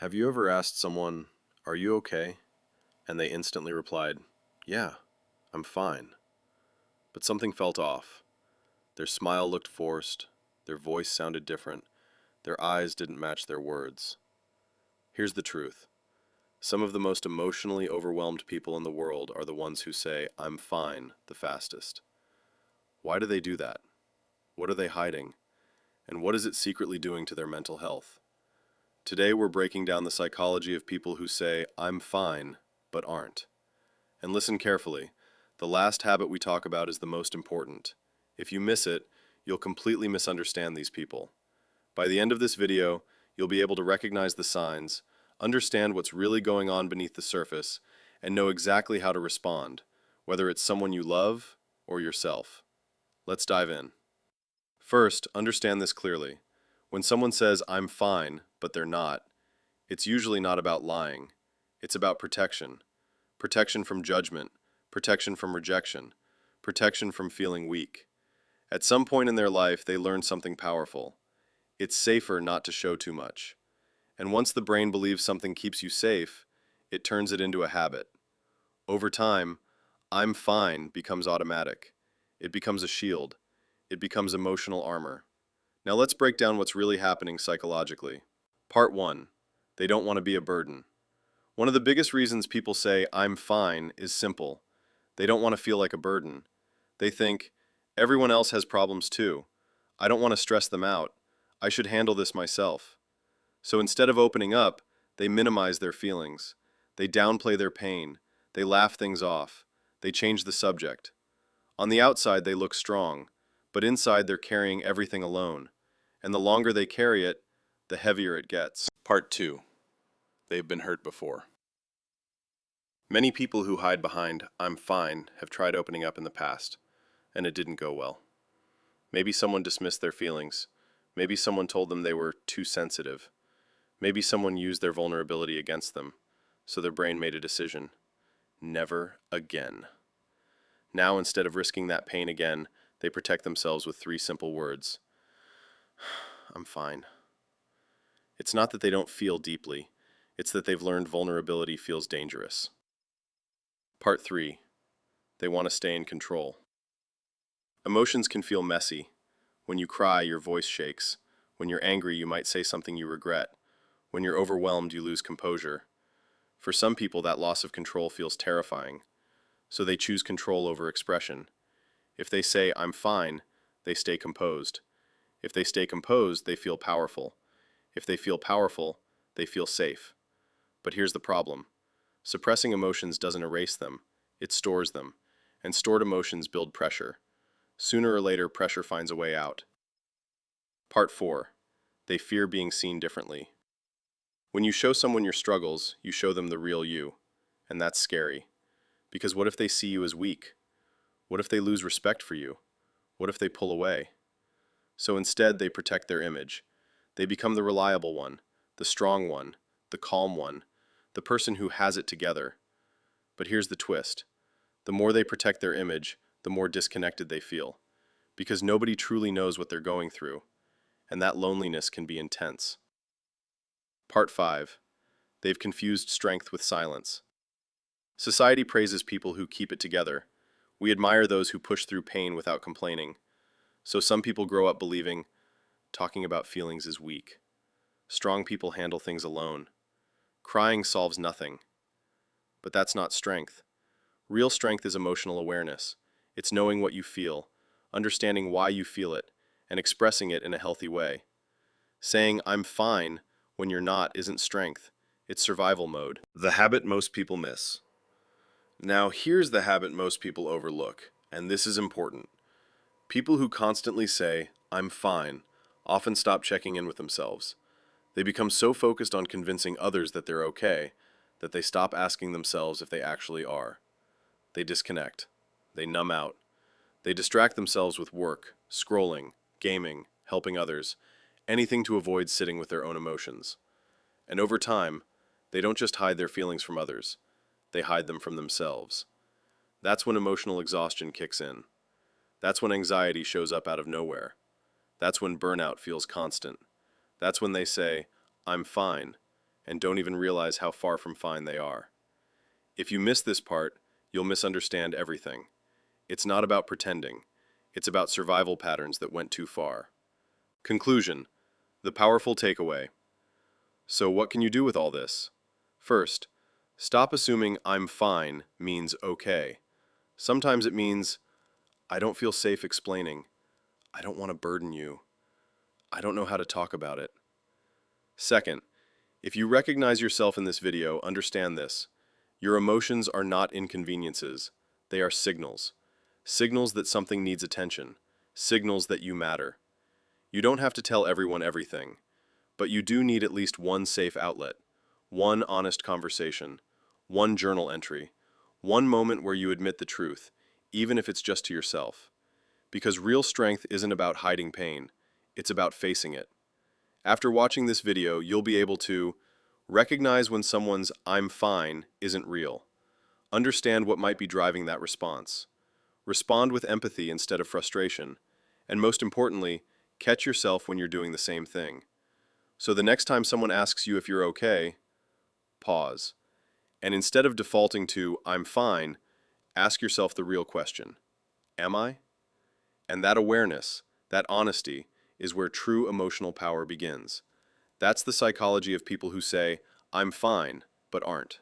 Have you ever asked someone, "Are you okay?" and they instantly replied, "Yeah, I'm fine." But something felt off. Their smile looked forced, their voice sounded different, their eyes didn't match their words. Here's the truth. Some of the most emotionally overwhelmed people in the world are the ones who say, "I'm fine," the fastest. Why do they do that? What are they hiding? And what is it secretly doing to their mental health? Today we're breaking down the psychology of people who say, "I'm fine," but aren't. And listen carefully. The last habit we talk about is the most important. If you miss it, you'll completely misunderstand these people. By the end of this video, you'll be able to recognize the signs, understand what's really going on beneath the surface, and know exactly how to respond, whether it's someone you love or yourself. Let's dive in. First, understand this clearly. When someone says, "I'm fine," but they're not, it's usually not about lying. It's about protection. Protection from judgment, protection from rejection, protection from feeling weak. At some point in their life, they learn something powerful. It's safer not to show too much. And once the brain believes something keeps you safe, it turns it into a habit. Over time, "I'm fine" becomes automatic. It becomes a shield. It becomes emotional armor. Now let's break down what's really happening psychologically. Part 1. They don't want to be a burden. One of the biggest reasons people say, "I'm fine," is simple. They don't want to feel like a burden. They think, "Everyone else has problems too. I don't want to stress them out. I should handle this myself." So instead of opening up, they minimize their feelings. They downplay their pain. They laugh things off. They change the subject. On the outside, they look strong, but inside they're carrying everything alone. And the longer they carry it, the heavier it gets. Part 2. They've been hurt before. Many people who hide behind "I'm fine" have tried opening up in the past, and it didn't go well. Maybe someone dismissed their feelings. Maybe someone told them they were too sensitive. Maybe someone used their vulnerability against them, so their brain made a decision. Never again. Now, instead of risking that pain again, they protect themselves with 3 simple words. "I'm fine." It's not that they don't feel deeply. It's that they've learned vulnerability feels dangerous. Part 3. They want to stay in control. Emotions can feel messy. When you cry, your voice shakes. When you're angry, you might say something you regret. When you're overwhelmed, you lose composure. For some people, that loss of control feels terrifying. So they choose control over expression. If they say, "I'm fine," they stay composed. If they stay composed, they feel powerful. If they feel powerful, they feel safe. But here's the problem. Suppressing emotions doesn't erase them, it stores them. And stored emotions build pressure. Sooner or later, pressure finds a way out. Part 4. They fear being seen differently. When you show someone your struggles, you show them the real you. And that's scary. Because what if they see you as weak? What if they lose respect for you? What if they pull away? So instead, they protect their image. They become the reliable one, the strong one, the calm one, the person who has it together. But here's the twist. The more they protect their image, the more disconnected they feel. Because nobody truly knows what they're going through. And that loneliness can be intense. Part 5. They've confused strength with silence. Society praises people who keep it together. We admire those who push through pain without complaining. So some people grow up believing talking about feelings is weak. Strong people handle things alone. Crying solves nothing. But that's not strength. Real strength is emotional awareness. It's knowing what you feel, understanding why you feel it, and expressing it in a healthy way. Saying "I'm fine" when you're not isn't strength. It's survival mode. The habit most people miss. Now here's the habit most people overlook, and this is important. People who constantly say, "I'm fine," often stop checking in with themselves. They become so focused on convincing others that they're okay, that they stop asking themselves if they actually are. They disconnect. They numb out. They distract themselves with work, scrolling, gaming, helping others, anything to avoid sitting with their own emotions. And over time, they don't just hide their feelings from others, they hide them from themselves. That's when emotional exhaustion kicks in. That's when anxiety shows up out of nowhere. That's when burnout feels constant. That's when they say, "I'm fine," and don't even realize how far from fine they are. If you miss this part, you'll misunderstand everything. It's not about pretending. It's about survival patterns that went too far. Conclusion: the powerful takeaway. So what can you do with all this? First, stop assuming "I'm fine" means okay. Sometimes it means, "I don't feel safe explaining. I don't want to burden you. I don't know how to talk about it." Second, if you recognize yourself in this video, understand this. Your emotions are not inconveniences. They are signals. Signals that something needs attention. Signals that you matter. You don't have to tell everyone everything, but you do need at least one safe outlet, one honest conversation, one journal entry, one moment where you admit the truth, even if it's just to yourself. Because real strength isn't about hiding pain, it's about facing it. After watching this video, you'll be able to recognize when someone's "I'm fine" isn't real. Understand what might be driving that response. Respond with empathy instead of frustration. And most importantly, catch yourself when you're doing the same thing. So the next time someone asks you if you're okay, pause. And instead of defaulting to "I'm fine," ask yourself the real question: am I? And that awareness, that honesty, is where true emotional power begins. That's the psychology of people who say, "I'm fine," but aren't.